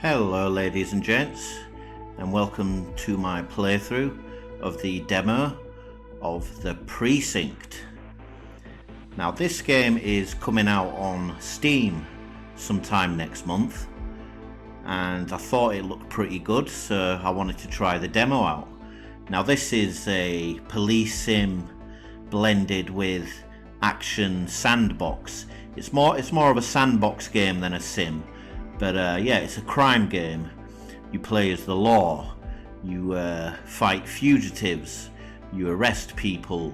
Hello ladies and gents, and welcome to my playthrough of the demo of the Precinct. Now this game is coming out on Steam sometime next month, and I thought it looked pretty good, so I wanted to try the demo out. Now this is a police sim blended with action sandbox. It's more of a sandbox game than a sim. But yeah, it's a crime game. You play as the law. You fight fugitives. You arrest people.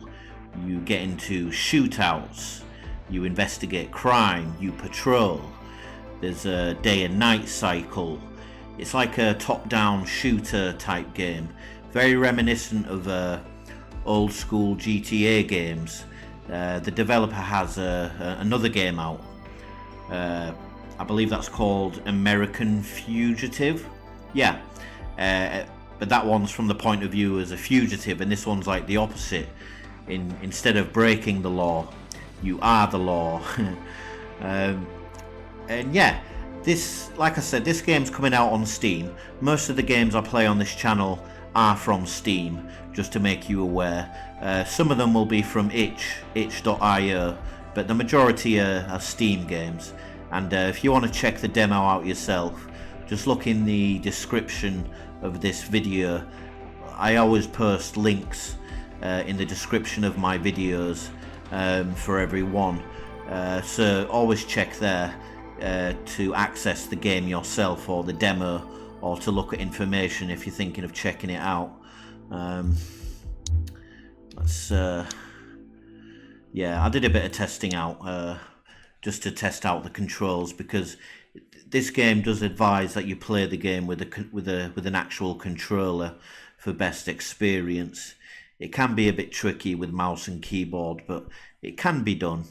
You get into shootouts. You investigate crime. You patrol. There's a day and night cycle. It's like a top-down shooter type game. Very reminiscent of old school GTA games. The developer has another game out. I believe that's called American Fugitive. Yeah, but that one's from the point of view as a fugitive, and this one's like the opposite. Instead of breaking the law, you are the law. And yeah, like I said, this game's coming out on Steam. Most of the games I play on this channel are from Steam, just to make you aware. Some of them will be from itch.io, but the majority are Steam games. And if you want to check the demo out yourself, just look in the description of this video. I always post links in the description of my videos for everyone. So always check there to access the game yourself, or the demo, or to look at information if you're thinking of checking it out. Yeah, I did a bit of testing out. Just to test out the controls, because this game does advise that you play the game with an actual controller for best experience. It can be a bit tricky with mouse and keyboard, but it can be done.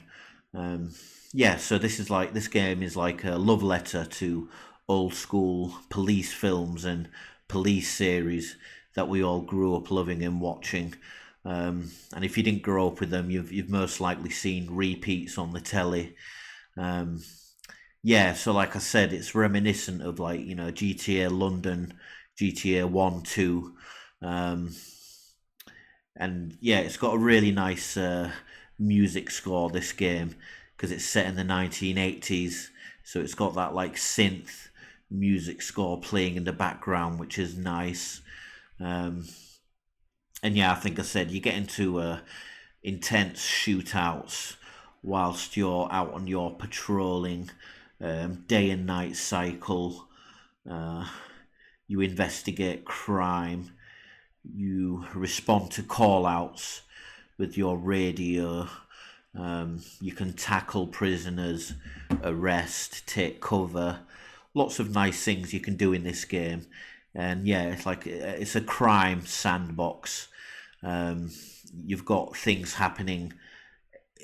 Yeah, so this game is like a love letter to old school police films and police series that we all grew up loving and watching. And if you didn't grow up with them, you've most likely seen repeats on the telly. Yeah, so like I said, it's reminiscent of, like, you know, GTA London, GTA 1, 2, and yeah, it's got a really nice music score, this game, because it's set in the 1980s, so it's got that like synth music score playing in the background, which is nice. And yeah, I think I said you get into intense shootouts whilst you're out on your patrolling, day and night cycle. You investigate crime. You respond to call-outs with your radio. You can tackle prisoners, arrest, take cover. Lots of nice things you can do in this game. And yeah, it's a crime sandbox. You've got things happening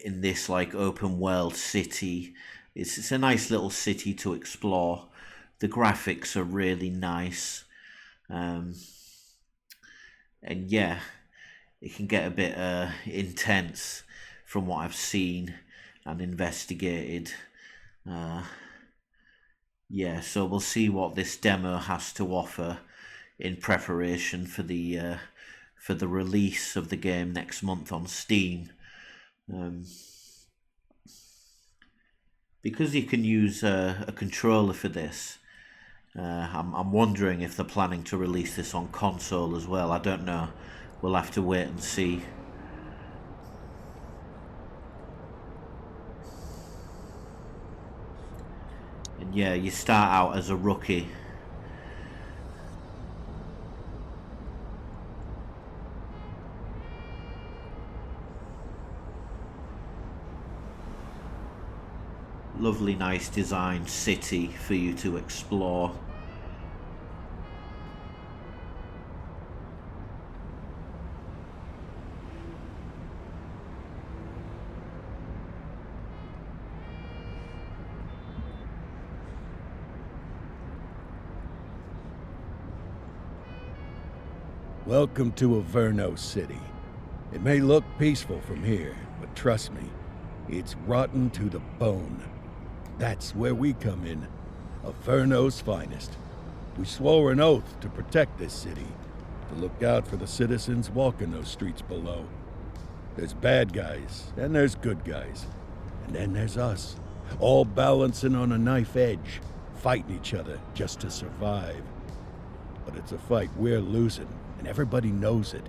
in this like open world city. It's a nice little city to explore. The graphics are really nice, and yeah, it can get a bit intense from what I've seen and investigated. Yeah, so we'll see what this demo has to offer in preparation for the release of the game next month on Steam. Because you can use a controller for this, I'm wondering if they're planning to release this on console as well. I don't know. We'll have to wait and see. And yeah, you start out as a rookie. Lovely, nice designed city for you to explore. Welcome to Averno City. It may look peaceful from here, but trust me, it's rotten to the bone. That's where we come in. Averno's finest. We swore an oath to protect this city, to look out for the citizens walking those streets below. There's bad guys, and there's good guys. And then there's us, all balancing on a knife edge, fighting each other just to survive. But it's a fight we're losing, and everybody knows it.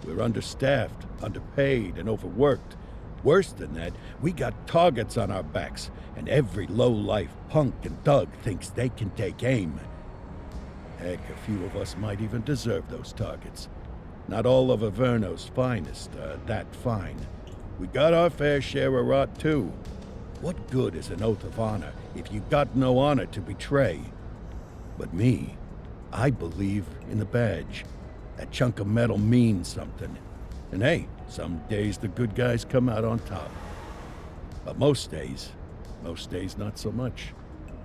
We're understaffed, underpaid, and overworked. Worse than that, we got targets on our backs, and every low-life punk and thug thinks they can take aim. Heck, a few of us might even deserve those targets. Not all of Averno's finest are that fine. We got our fair share of rot, too. What good is an oath of honor if you got no honor to betray? But me, I believe in the badge. That chunk of metal means something. And hey, some days the good guys come out on top. But most days not so much.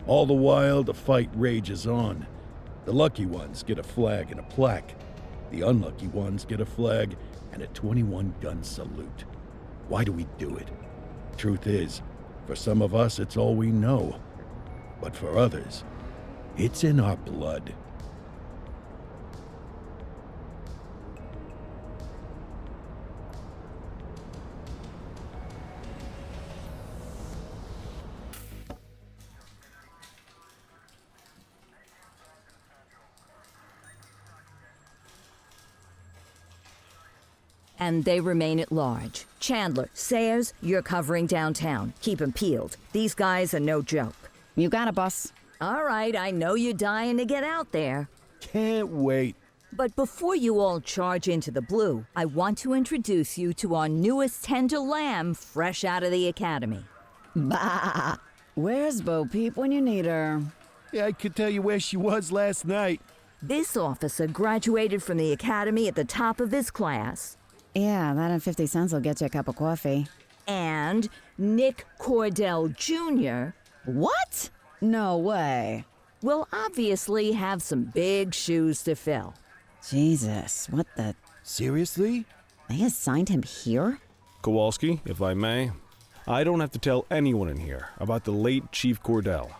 All the while, the fight rages on. The lucky ones get a flag and a plaque. The unlucky ones get a flag and a 21-gun salute. Why do we do it? Truth is, for some of us it's all we know. But for others, it's in our blood. And they remain at large. Chandler, Sayers, you're covering downtown. Keep 'em peeled. These guys are no joke. You got it, boss. All right, I know you're dying to get out there. Can't wait. But before you all charge into the blue, I want to introduce you to our newest tender lamb fresh out of the academy. Bah! Where's Bo Peep when you need her? Yeah, I could tell you where she was last night. This officer graduated from the academy at the top of his class. Yeah, that and 50 cents will get you a cup of coffee. And Nick Cordell Jr. What? No way. will obviously have some big shoes to fill. Jesus, what the... Seriously? They assigned him here? Kowalski, if I may, I don't have to tell anyone in here about the late Chief Cordell,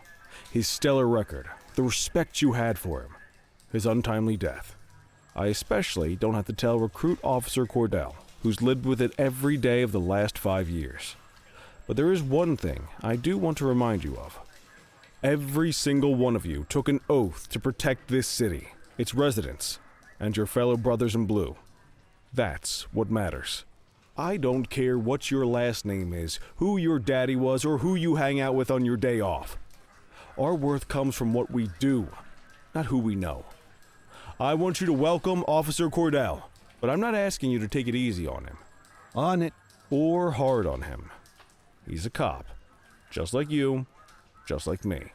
his stellar record, the respect you had for him, his untimely death. I especially don't have to tell Recruit Officer Cordell, who's lived with it every day of the last 5 years. But there is one thing I do want to remind you of. Every single one of you took an oath to protect this city, its residents, and your fellow brothers in blue. That's what matters. I don't care what your last name is, who your daddy was, or who you hang out with on your day off. Our worth comes from what we do, not who we know. I want you to welcome Officer Cordell, but I'm not asking you to take it easy on him. On it. Or hard on him. He's a cop, just like you, just like me.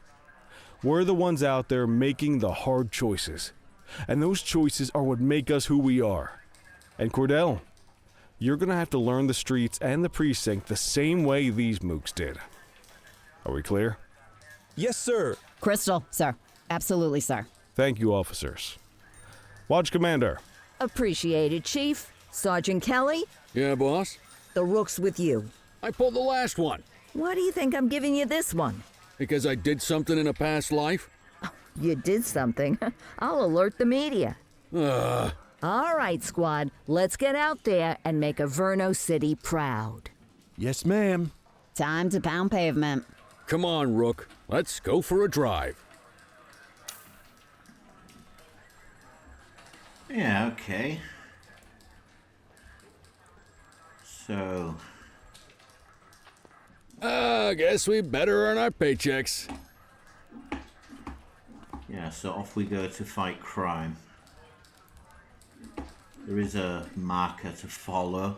We're the ones out there making the hard choices, and those choices are what make us who we are. And Cordell, you're gonna have to learn the streets and the precinct the same way these mooks did. Are we clear? Yes, sir. Crystal, sir. Absolutely, sir. Thank you, officers. Watch Commander. Appreciated, Chief. Sergeant Kelly, Yeah, boss? the rook's with you. I pulled the last one. Why do you think I'm giving you this one? Because I did something in a past life? You did something. I'll alert the media. Ugh. All right, squad. Let's get out there and make Averno City proud. Yes, ma'am. Time to pound pavement. Come on, Rook. Let's go for a drive. Yeah, okay. So, I guess we better earn our paychecks. yeah, so off we go to fight crime. There is a marker to follow.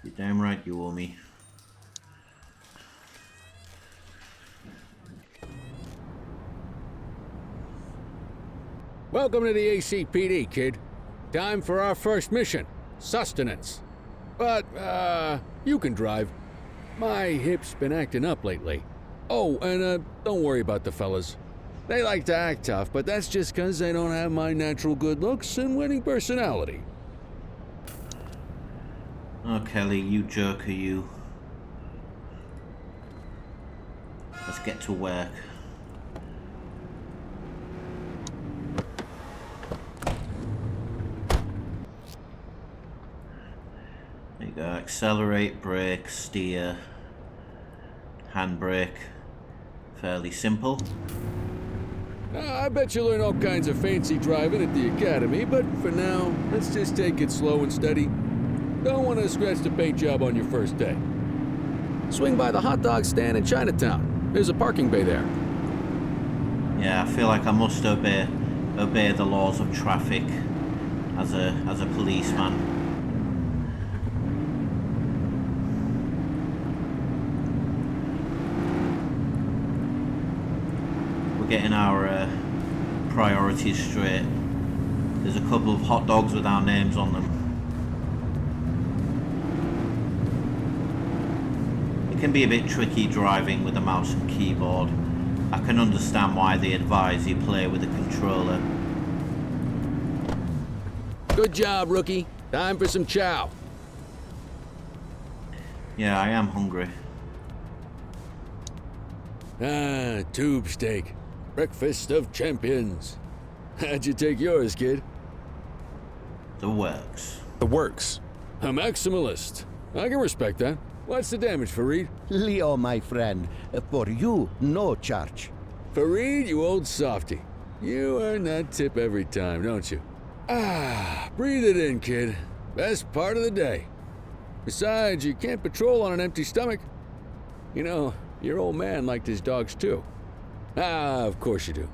You're damn right you owe me. Welcome to the ACPD, kid. Time for our first mission, sustenance. But, you can drive. My hip's been acting up lately. Oh, and, don't worry about the fellas. They like to act tough, but that's just 'cause they don't have my natural good looks and winning personality. Oh, Kelly, you joker, you. Let's get to work. There you go. Accelerate, brake, steer, handbrake. Fairly simple. I bet you learn all kinds of fancy driving at the academy, but for now, let's just take it slow and steady. Don't want to scratch the paint job on your first day. Swing by the hot dog stand in Chinatown. There's a parking bay there. Yeah, I feel like I must obey the laws of traffic as a policeman. We're getting our priorities straight. There's a couple of hot dogs with our names on them. It can be a bit tricky driving with a mouse and keyboard. I can understand why they advise you play with a controller. Good job, rookie. Time for some chow. Yeah, I am hungry. Ah, tube steak. Breakfast of champions. How'd you take yours, kid? The works. The works. A maximalist. I can respect that. What's the damage, Fareed? Leo, my friend, for you, no charge. Fareed, you old softy. You earn that tip every time, don't you? Ah, breathe it in, kid. Best part of the day. Besides, you can't patrol on an empty stomach. You know, your old man liked his dogs too. Ah, of course you do.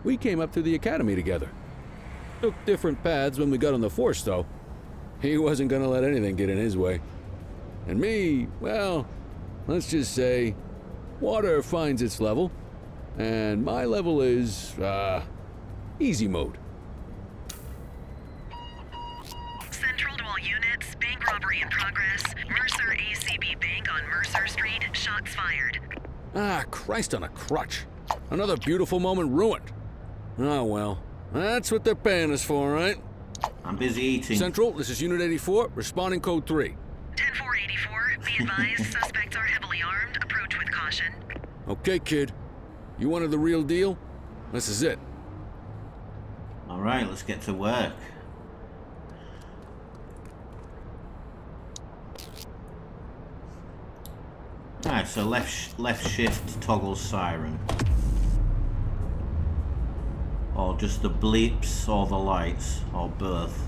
We came up through the academy together. Took different paths when we got on the force, though. He wasn't gonna let anything get in his way. And me, well, let's just say, water finds its level, and my level is, easy mode. Central to all units, bank robbery in progress. Mercer ACB Bank on Mercer Street, shots fired. Ah, Christ on a crutch. Another beautiful moment ruined. Oh well, that's what they're paying us for, right? I'm busy eating. Central, this is Unit 84, responding code 3. 10-484, be advised, suspects are heavily armed, approach with caution. Okay, kid. You wanted the real deal? This is it. Alright, let's get to work. Alright, so left shift toggles siren. Or just the bleeps, or the lights, or both.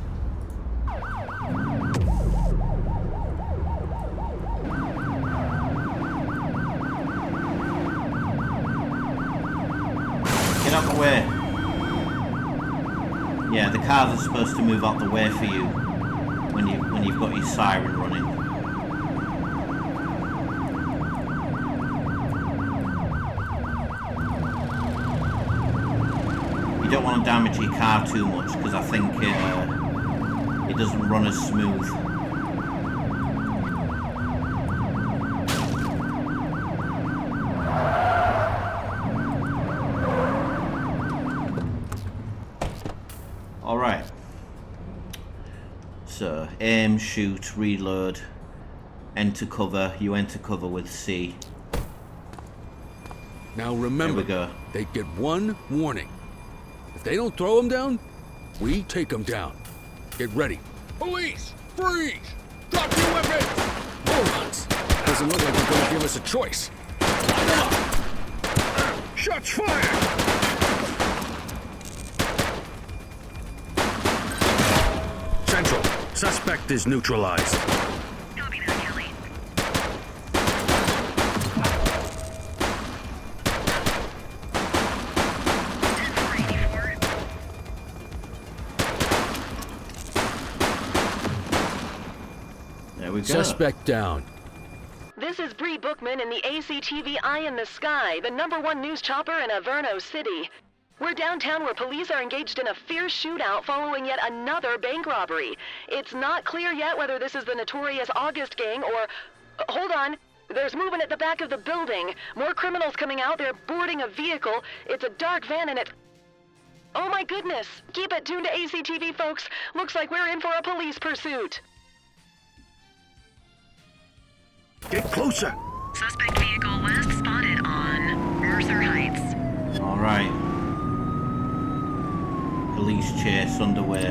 Get out the way. Yeah, the cars are supposed to move out the way for you when you've got your siren running. You don't want to damage your car too much because I think it doesn't run as smooth. Alright. So, aim, shoot, reload, enter cover. You enter cover with C. Now remember, Here we go. they get one warning. If they don't throw them down, we take them down. Get ready. Police! Freeze! Drop your weapons! Morons! Doesn't look like they're gonna give us a choice. Line them up! Shots fired! Central, suspect is neutralized. Copy that, Kelly. There we go. Suspect down. This is Bree Bookman in the ACTV Eye in the Sky, the #1 news chopper in Averno City. We're downtown where police are engaged in a fierce shootout following yet another bank robbery. It's not clear yet whether this is the notorious August gang or... hold on. There's movement at the back of the building. More criminals coming out. They're boarding a vehicle. It's a dark van and it's... oh my goodness. Keep it tuned to ACTV, folks. Looks like we're in for a police pursuit. Get closer! Suspect vehicle last spotted on Mercer Heights. Alright. Police chase underway.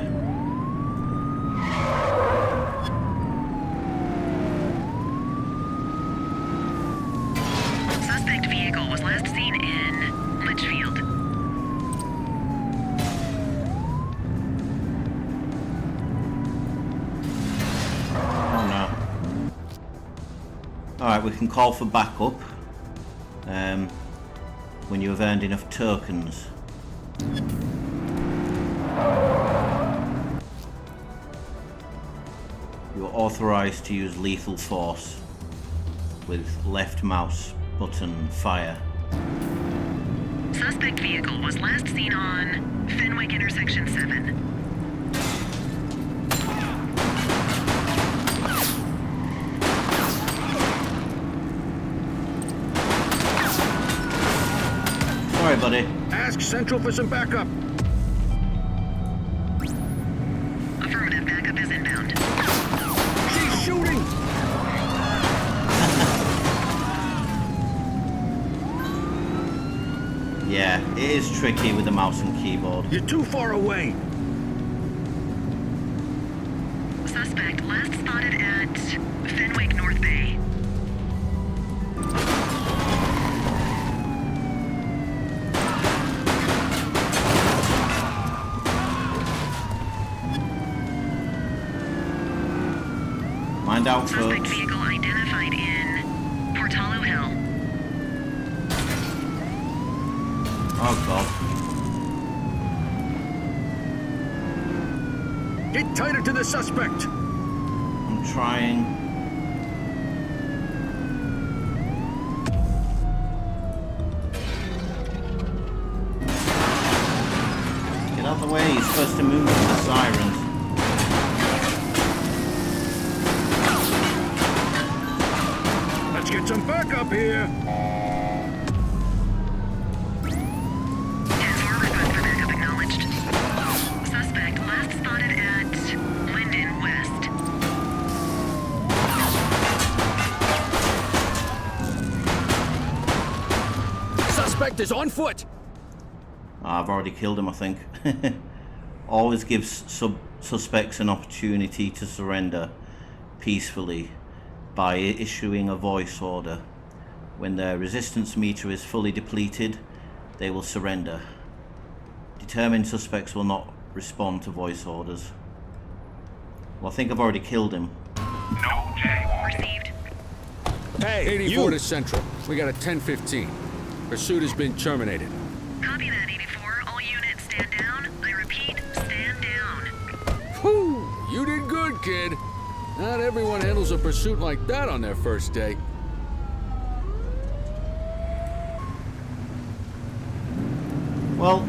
Suspect vehicle was last seen in Litchfield. Oh no. Alright, we can call for backup when you have earned enough tokens. You are authorized to use lethal force with left mouse button fire. Suspect vehicle was last seen on Fenwick intersection 7. Sorry, buddy. Ask Central for some backup. Affirmative, backup is inbound. She's shooting! Yeah, it is tricky with the mouse and keyboard. You're too far away. Suspect last spotted at Fenwick North Bay. Mind out, Suspect folks. vehicle identified in Portalo Hill. Oh god. Get tighter to the suspect. I'm trying. Get out of the way, you're supposed to move with the sirens. Let's get some backup here. 10-4 request for backup acknowledged. Suspect last spotted at Linden West. Suspect is on foot! I've already killed him, I think. Always gives suspects an opportunity to surrender peacefully by issuing a voice order. When their resistance meter is fully depleted, they will surrender. Determined suspects will not respond to voice orders. Well, I think I've already killed him. No jaywalking. Received. Hey, 84 to Central. We got a 10-15. Pursuit has been terminated. Copy that, 84. All units stand down. I repeat, stand down. Whew! You did good, kid. Not everyone handles a pursuit like that on their first day. Well,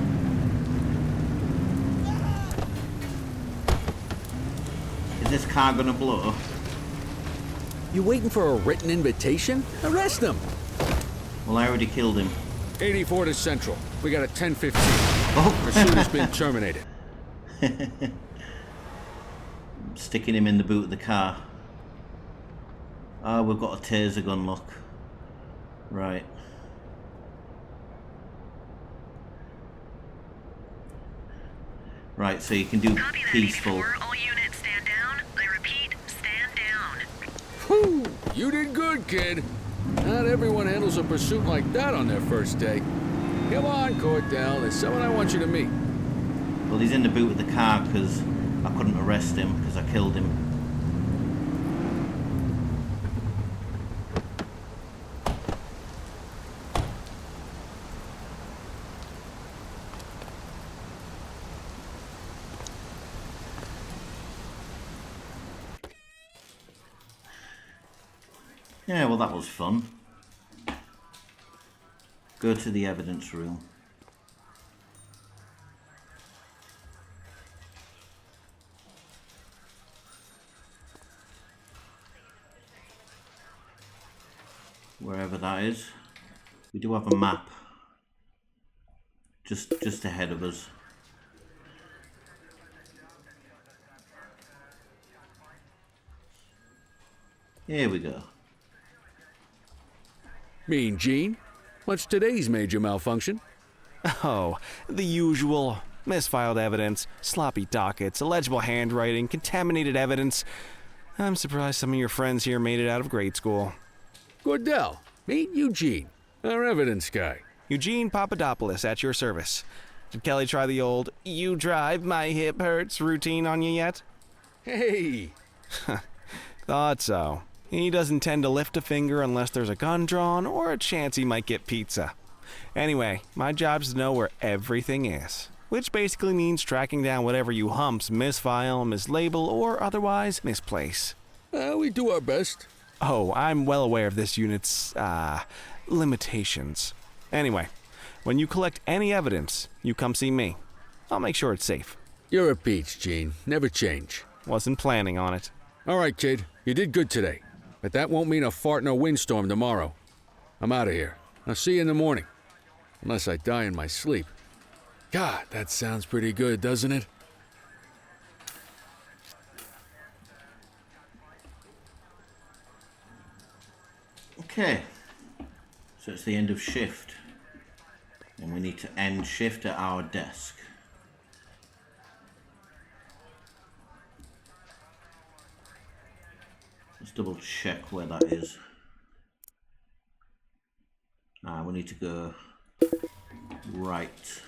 is this car gonna blow? You waiting for a written invitation? Arrest them! Well, I already killed him. 84 to Central. We got a 10-15. Oh, Pursuit has been terminated. sticking him in the boot of the car. Ah, we've got a taser gun, look. Right. Right, so you can do Copy that, peaceful. 84. All units stand down. I repeat, stand down. Whew! You did good, kid. Not everyone handles a pursuit like that on their first day. Come on, Cordell. There's someone I want you to meet. Well, he's in the boot of the car because I couldn't arrest him because I killed him. Yeah, well, that was fun. Go to the evidence room. Wherever that is. We do have a map. Just ahead of us. Here we go. Mean Gene? What's today's major malfunction? Oh, the usual. Misfiled evidence, sloppy dockets, illegible handwriting, contaminated evidence. I'm surprised some of your friends here made it out of grade school. Cordell, meet Eugene, our evidence guy. Eugene Papadopoulos at your service. Did Kelly try the old, "you drive, my hip hurts" routine on you yet? Hey! Thought so. He doesn't tend to lift a finger unless there's a gun drawn or a chance he might get pizza. Anyway, my job's to know where everything is, which basically means tracking down whatever you humps misfile, mislabel, or otherwise misplace. We do our best. Oh, I'm well aware of this unit's, limitations. Anyway, when you collect any evidence, you come see me. I'll make sure it's safe. You're a peach, Gene. Never change. Wasn't planning on it. All right, kid. You did good today. But that won't mean a fart in a windstorm tomorrow. I'm out of here. I'll see you in the morning. Unless I die in my sleep. God, that sounds pretty good, doesn't it? Okay. So it's the end of shift. And we need to end shift at our desk. Let's double check where that is. We need to go right.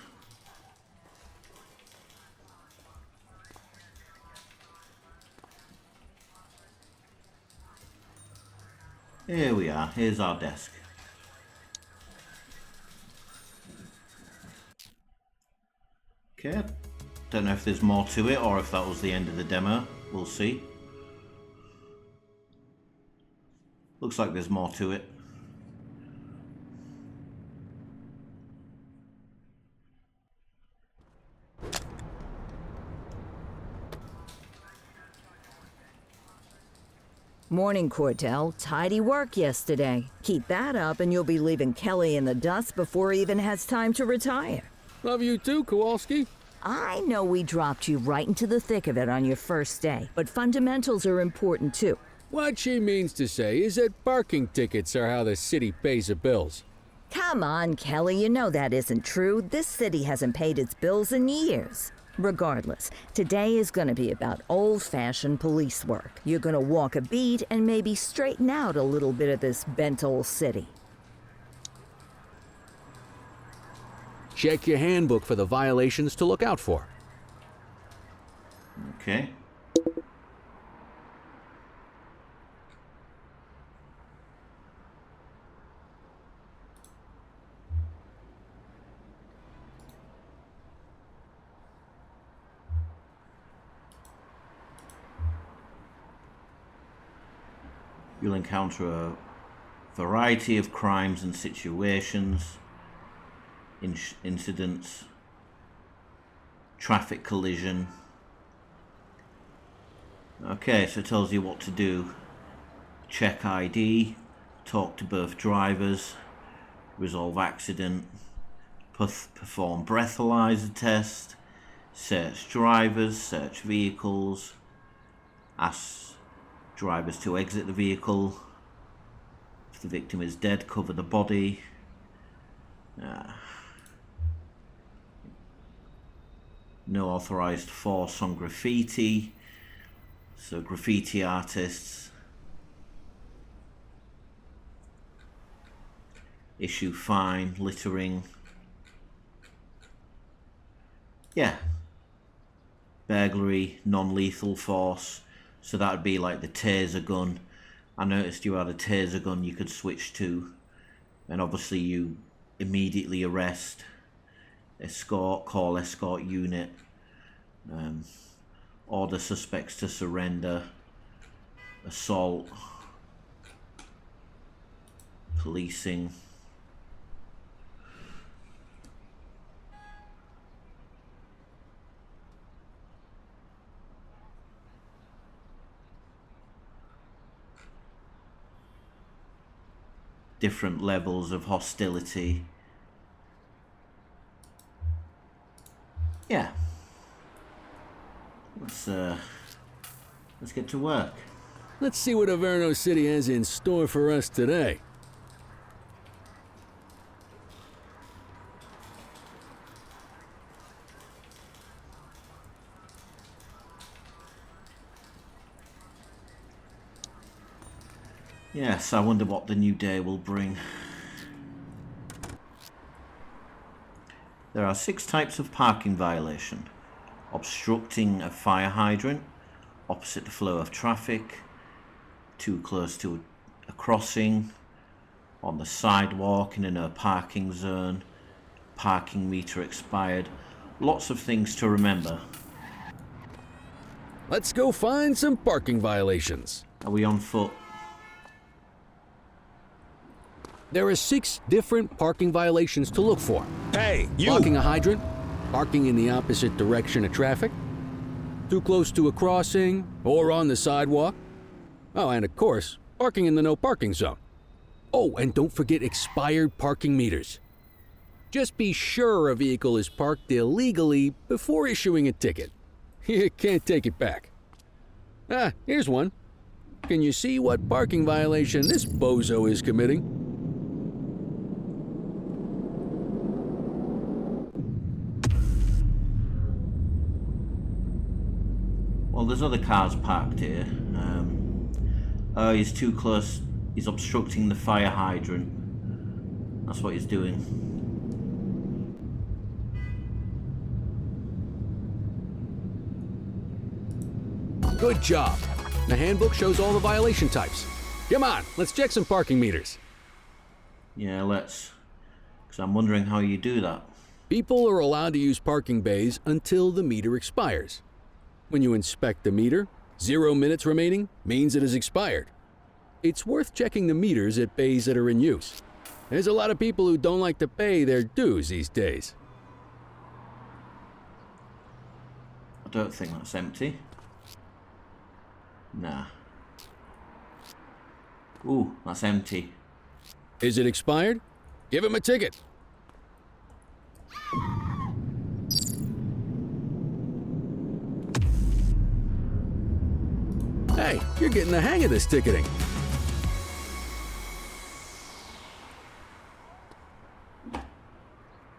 Here we are. Here's our desk. Okay. Don't know if there's more to it or if that was the end of the demo. We'll see. Looks like there's more to it. Morning, Cordell. Tidy work yesterday. Keep that up and you'll be leaving Kelly in the dust before he even has time to retire. Love you too, Kowalski. I know we dropped you right into the thick of it on your first day, but fundamentals are important too. What she means to say is that parking tickets are how the city pays the bills. Come on, Kelly, you know that isn't true. This city hasn't paid its bills in years. Regardless, today is going to be about old-fashioned police work. You're going to walk a beat and maybe straighten out a little bit of this bent old city. Check your handbook for the violations to look out for. Okay. You'll encounter a variety of crimes and situations, incidents, traffic collision. Okay, so it tells you what to do. Check ID, talk to both drivers, resolve accident, perform breathalyzer test, search drivers, search vehicles, ask drivers to exit the vehicle. If the victim is dead, cover the body. No authorized force on graffiti. So graffiti artists. Issue fine, littering. Yeah. Burglary, non-lethal force. So that would be like the taser gun. I noticed you had a taser gun you could switch to. And obviously you immediately arrest, escort, call escort unit, order suspects to surrender, assault, policing. Different levels of hostility. Yeah. Let's get to work. Let's see what Averno City has in store for us today. Yes, I wonder what the new day will bring. There are 6 types of parking violation. Obstructing a fire hydrant, opposite the flow of traffic, too close to a crossing, on the sidewalk in a no parking zone, parking meter expired. Lots of things to remember. Let's go find some parking violations. Are we on foot? There are 6 different parking violations to look for. Hey, you! Blocking a hydrant, parking in the opposite direction of traffic, too close to a crossing or on the sidewalk. Oh, and of course, parking in the no parking zone. Oh, and don't forget expired parking meters. Just be sure a vehicle is parked illegally before issuing a ticket. You can't take it back. Ah, here's one. Can you see what parking violation this bozo is committing? Well, there's other cars parked here. Oh, he's too close. He's obstructing the fire hydrant. That's what he's doing. Good job. The handbook shows all the violation types. Come on, let's check some parking meters. Yeah, let's. Because I'm wondering how you do that. People are allowed to use parking bays until the meter expires. When you inspect the meter, 0 minutes remaining means it has expired. It's worth checking the meters at bays that are in use. There's a lot of people who don't like to pay their dues these days. I don't think that's empty. Nah. Ooh, that's empty. Is it expired? Give him a ticket. Hey, you're getting the hang of this ticketing.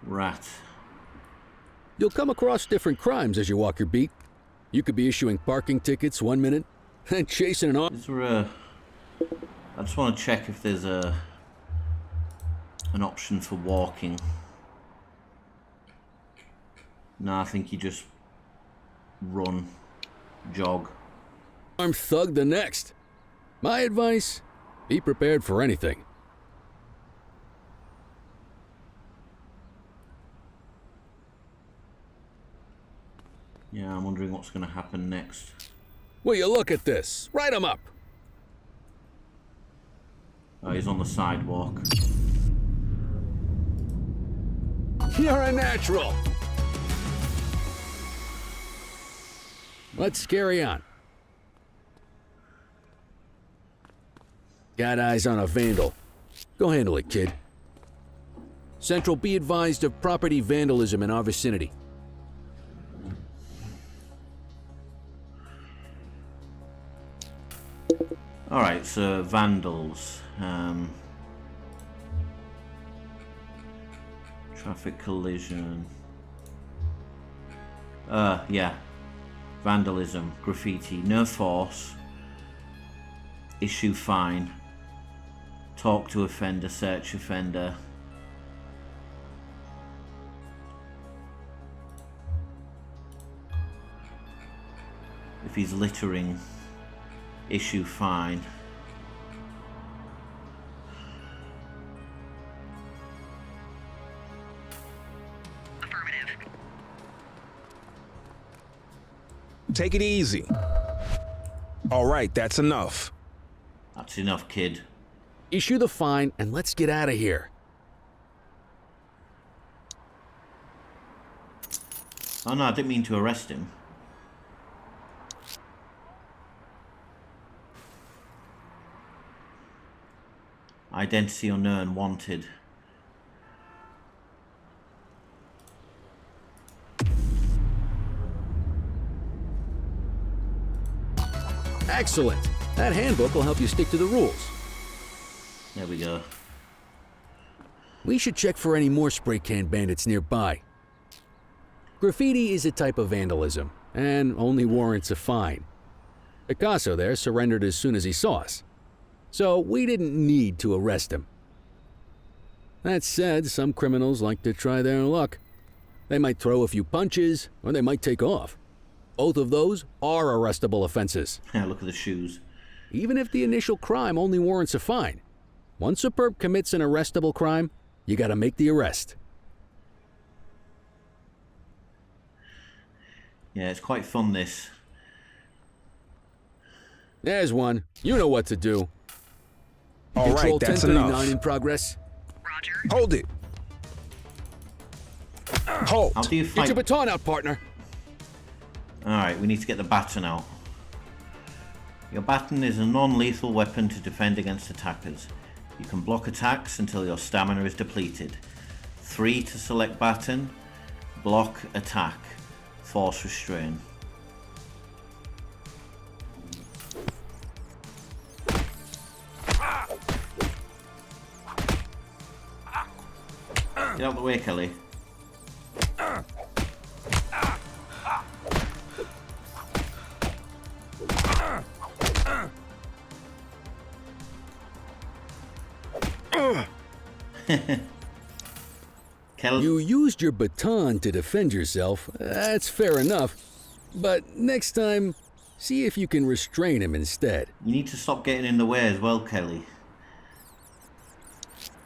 Rat. You'll come across different crimes as you walk your beat. You could be issuing parking tickets 1 minute and chasing an Is there a... I just want to check if there's an option for walking. No, I think you just run, jog. armed thug the next. My advice, be prepared for anything. Yeah, I'm wondering what's going to happen next. Will you look at this? Write him up. Oh, he's on the sidewalk. You're a natural. Let's carry on. Got eyes on a vandal. Go handle it, kid. Central, be advised of property vandalism in our vicinity. Alright, so vandals. Traffic collision. Yeah. Vandalism, graffiti, no force. Issue fine. Talk to offender, search offender. If he's littering, issue fine. Affirmative. Take it easy. All right, that's enough. That's enough, kid. Issue the fine and let's get out of here. Oh no, I didn't mean to arrest him. Identity unknown, wanted. Excellent. That handbook will help you stick to the rules. There we go. We should check for any more spray can bandits nearby. Graffiti is a type of vandalism and only warrants a fine. Picasso there surrendered as soon as he saw us. so we didn't need to arrest him. That said, some criminals like to try their luck. They might throw a few punches, or they might take off. Both of those are arrestable offenses. Look at the shoes. Even if the initial crime only warrants a fine. Once a perp commits an arrestable crime, you gotta make the arrest. Yeah, it's quite fun, this. There's one. You know what to do. All right, Control that's 1039 enough. in progress. Roger. Hold it. Halt. How do you Get fight? your baton out, partner. Alright, we need to get the baton out. Your baton is a non-lethal weapon to defend against attackers. You can block attacks until your stamina is depleted. 3 to select baton, block, attack, force restrain. Get out of the way, Kelly. Kelly. You used your baton to defend yourself. That's fair enough. But next time, see if you can restrain him instead. You need to stop getting in the way as well, Kelly.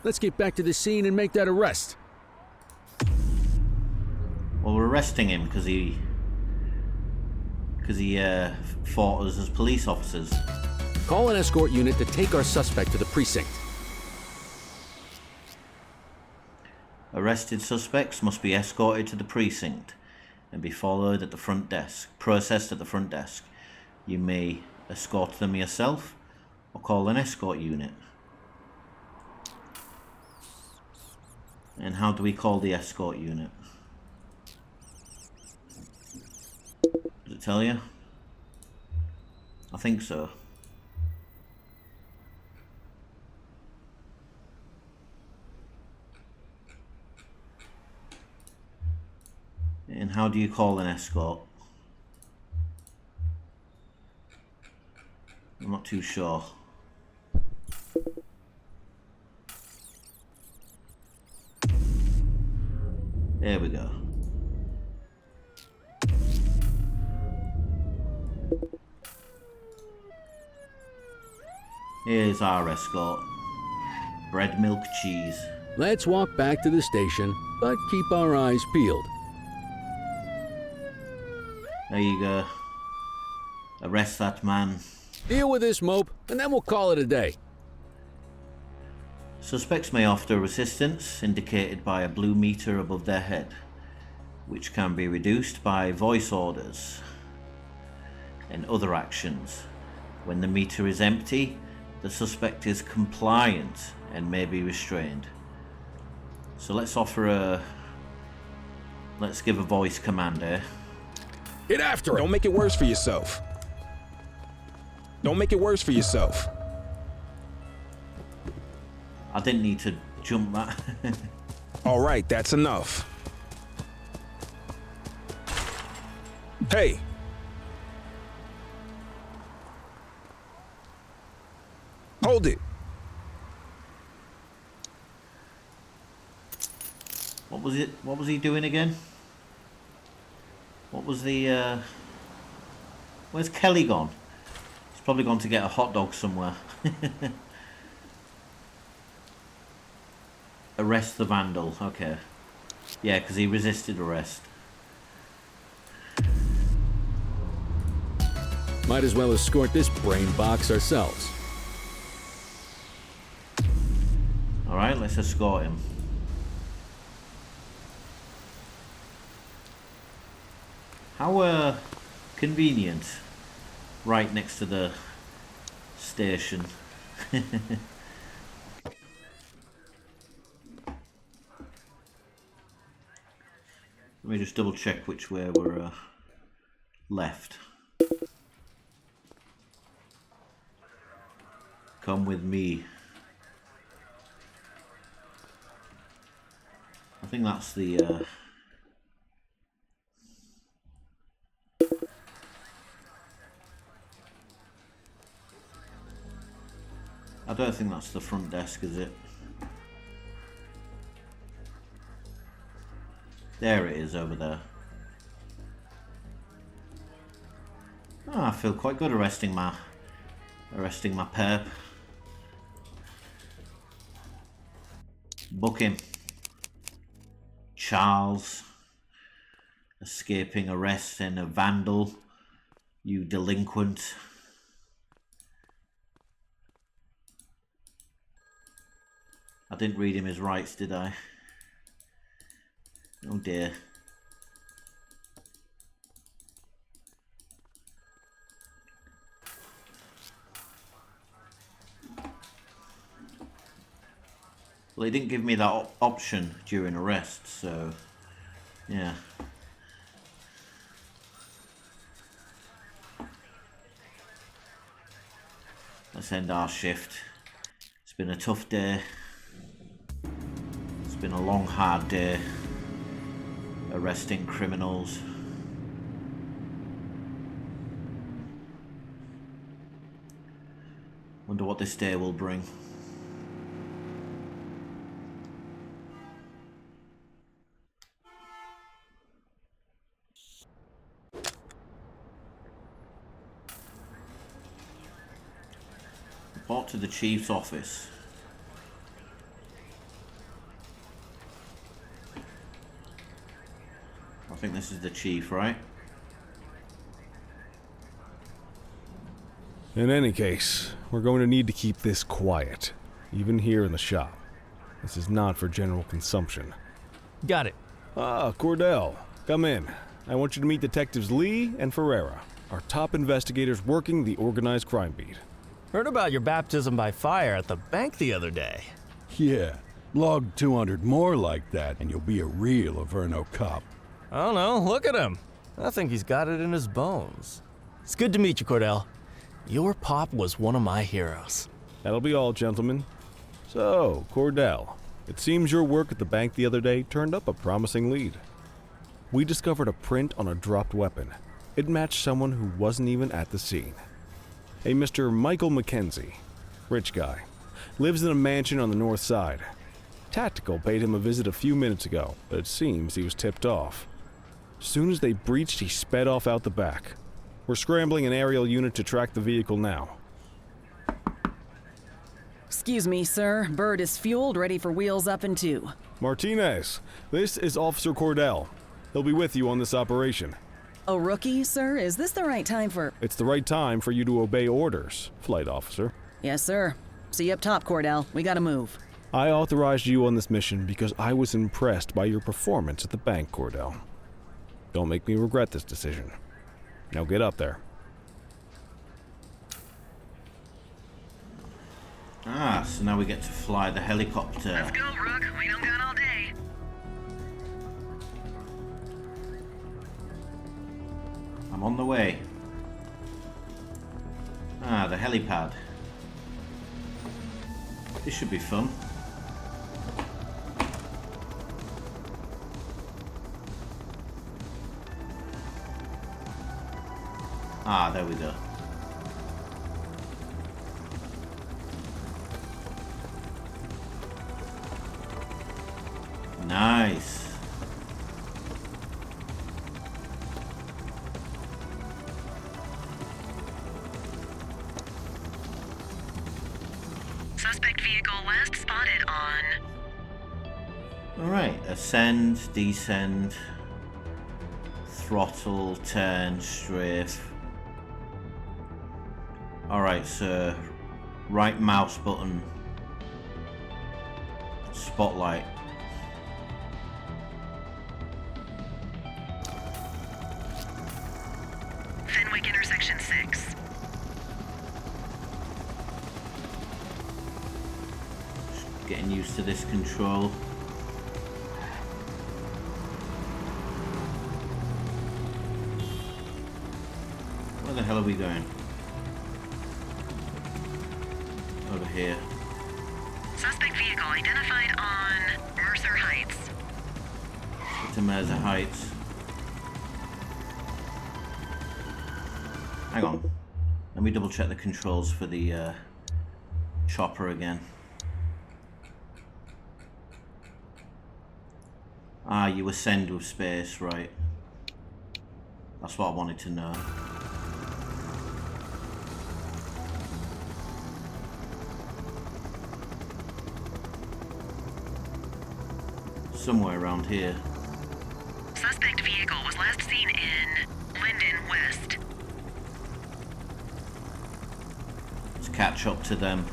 Let's get back to the scene and make that arrest. Well, we're arresting him because he fought us as police officers. Call an escort unit to take our suspect to the precinct. Arrested suspects must be escorted to the precinct and be followed at the front desk, processed at the front desk. You may escort them yourself or call an escort unit. And how do we call the escort unit? Does it tell you? I think so. And how do you call an escort? I'm not too sure. There we go. Here's our escort. Bread, milk, cheese. Let's walk back to the station, but keep our eyes peeled. There you go. Arrest that man. Deal with this mope, and then we'll call it a day. Suspects may offer resistance, indicated by a blue meter above their head, which can be reduced by voice orders and other actions. When the meter is empty, the suspect is compliant and may be restrained. So let's give a voice command here. Get after it. Don't make it worse for yourself. Don't make it worse for yourself. I didn't need to jump that. All right, that's enough. Hey. Hold it. What was it? What was he doing again? What was the where's Kelly gone? He's probably gone to get a hot dog somewhere. Arrest the vandal. Okay. Yeah, because he resisted arrest. Might as well escort this brain box ourselves. Alright, let's escort him. How convenient. Right next to the station. Let me just double check which way we're left. Come with me. I think that's the I don't think that's the front desk, is it? There it is, over there. Oh, I feel quite good arresting my perp. Book him. Charles, escaping arrest and a vandal, you delinquent. I didn't read him his rights, did I? Oh dear. Well, he didn't give me that option during arrest, so yeah. Let's end our shift. It's been a tough day. It's been a long, hard day arresting criminals. Wonder what this day will bring. Report to the chief's office. I think this is the chief, right? In any case, we're going to need to keep this quiet, even here in the shop. This is not for general consumption. Got it. Ah, Cordell, come in. I want you to meet Detectives Lee and Ferreira, our top investigators working the organized crime beat. Heard about your baptism by fire at the bank the other day. Yeah, log 200 more like that and you'll be a real Averno cop. I don't know, look at him. I think he's got it in his bones. It's good to meet you, Cordell. Your pop was one of my heroes. That'll be all, gentlemen. So, Cordell, it seems your work at the bank the other day turned up a promising lead. We discovered a print on a dropped weapon. It matched someone who wasn't even at the scene. A Mr. Michael McKenzie, rich guy, lives in a mansion on the north side. Tactical paid him a visit a few minutes ago, but it seems he was tipped off. As soon as they breached, he sped off out the back. We're scrambling an aerial unit to track the vehicle now. Excuse me, sir. Bird is fueled, ready for wheels up in 2. Martinez, this is Officer Cordell. He'll be with you on this operation. A rookie, sir? Is this the right time for... It's the right time for you to obey orders, Flight Officer. Yes, sir. See you up top, Cordell. We gotta move. I authorized you on this mission because I was impressed by your performance at the bank, Cordell. Don't make me regret this decision. Now get up there. Ah, so now we get to fly the helicopter. Let's go, Rook. We don't got all day. I'm on the way. Ah, the helipad. This should be fun. Ah, there we go. Nice. Suspect vehicle last spotted on... Alright, ascend, descend, throttle, turn, strafe. Alright, so right mouse button, spotlight. Fenwick intersection 6. Getting used to this control. Where the hell are we going? Over here. Suspect vehicle identified on Mercer Heights. To Mercer Heights. Hang on. Let me double check the controls for the chopper again. Ah, you ascend with space, right. That's what I wanted to know. Somewhere around here. Suspect vehicle was last seen in Linden West. Let's catch up to them.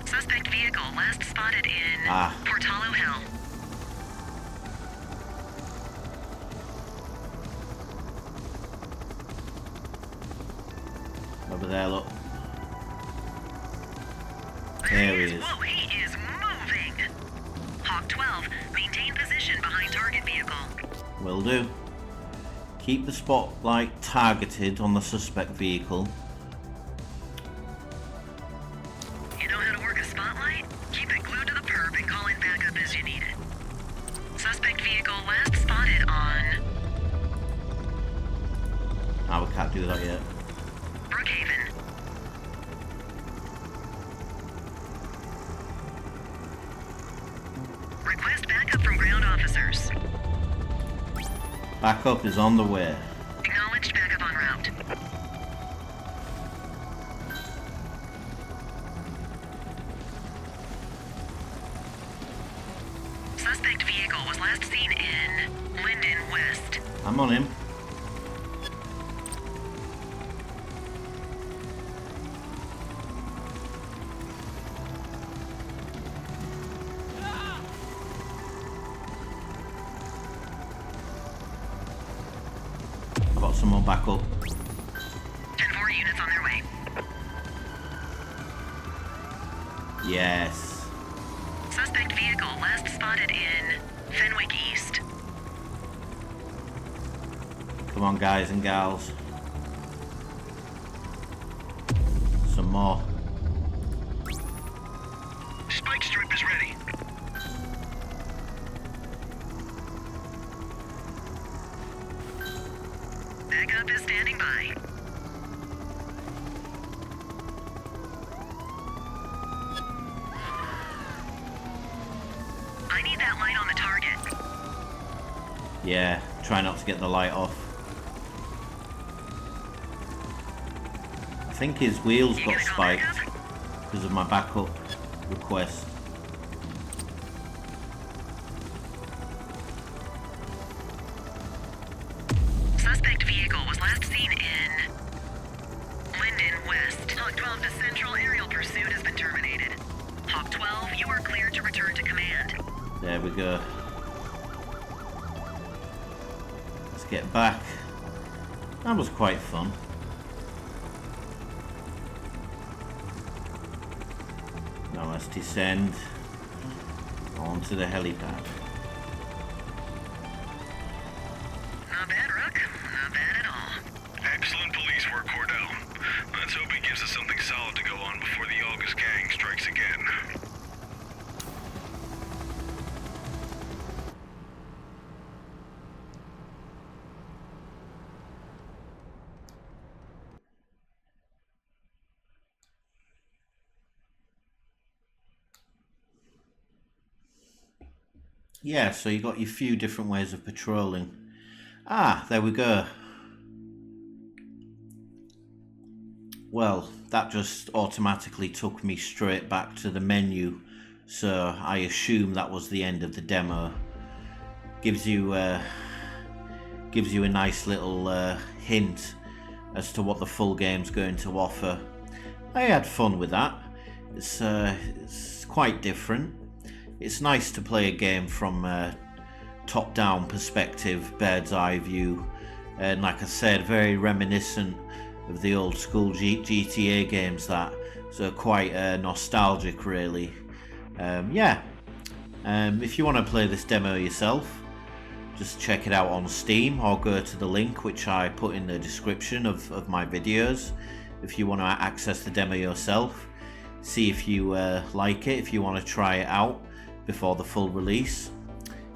Suspect vehicle last spotted in Portalo Hill. Over there, look. There he is. Whoa, he is moving. Hawk 12, maintain position behind target vehicle. Will do. Keep the spotlight targeted on the suspect vehicle. You know how to work a spotlight? Keep it glued to the perp and call in backup as you need it. Suspect vehicle last spotted on... Ah, we can't do that yet. Brookhaven. Request backup from ground officers. Backup is on the way. Acknowledged backup en route. Suspect vehicle was last seen in Linden West. I'm on him. Got some more backup. 10-4 units on their way. Yes. Suspect vehicle last spotted in Fenwick East. Come on, guys and gals. Some more. Spike strip is ready. Backup is standing by. I need that light on the target. Yeah, try not to get the light off. I think his wheels got spiked because of my backup request. Suspect vehicle was last seen in Linden West. Hawk 12 to Central, aerial pursuit has been terminated. Hawk 12, you are cleared to return to command. There we go. Let's get back. That was quite fun. Now let's descend onto the helipad. Not bad, Rook. Not bad at all. Excellent police work, Cordell. Let's hope it gives us something solid to go on before the August gang strikes again. Yeah, so you got your few different ways of patrolling. Ah, there we go. Well, that just automatically took me straight back to the menu, so I assume that was the end of the demo. Gives you a nice little hint as to what the full game's going to offer. I had fun with that. It's quite different. It's nice to play a game from a top-down perspective, bird's eye view, and like I said, very reminiscent of the old school GTA games, that, so quite nostalgic really. If you want to play this demo yourself, just check it out on Steam or go to the link which I put in the description of my videos if you want to access the demo yourself. See if you like it, if you want to try it out before the full release.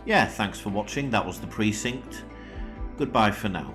yeah, thanks for watching. That was The Precinct. Goodbye for now.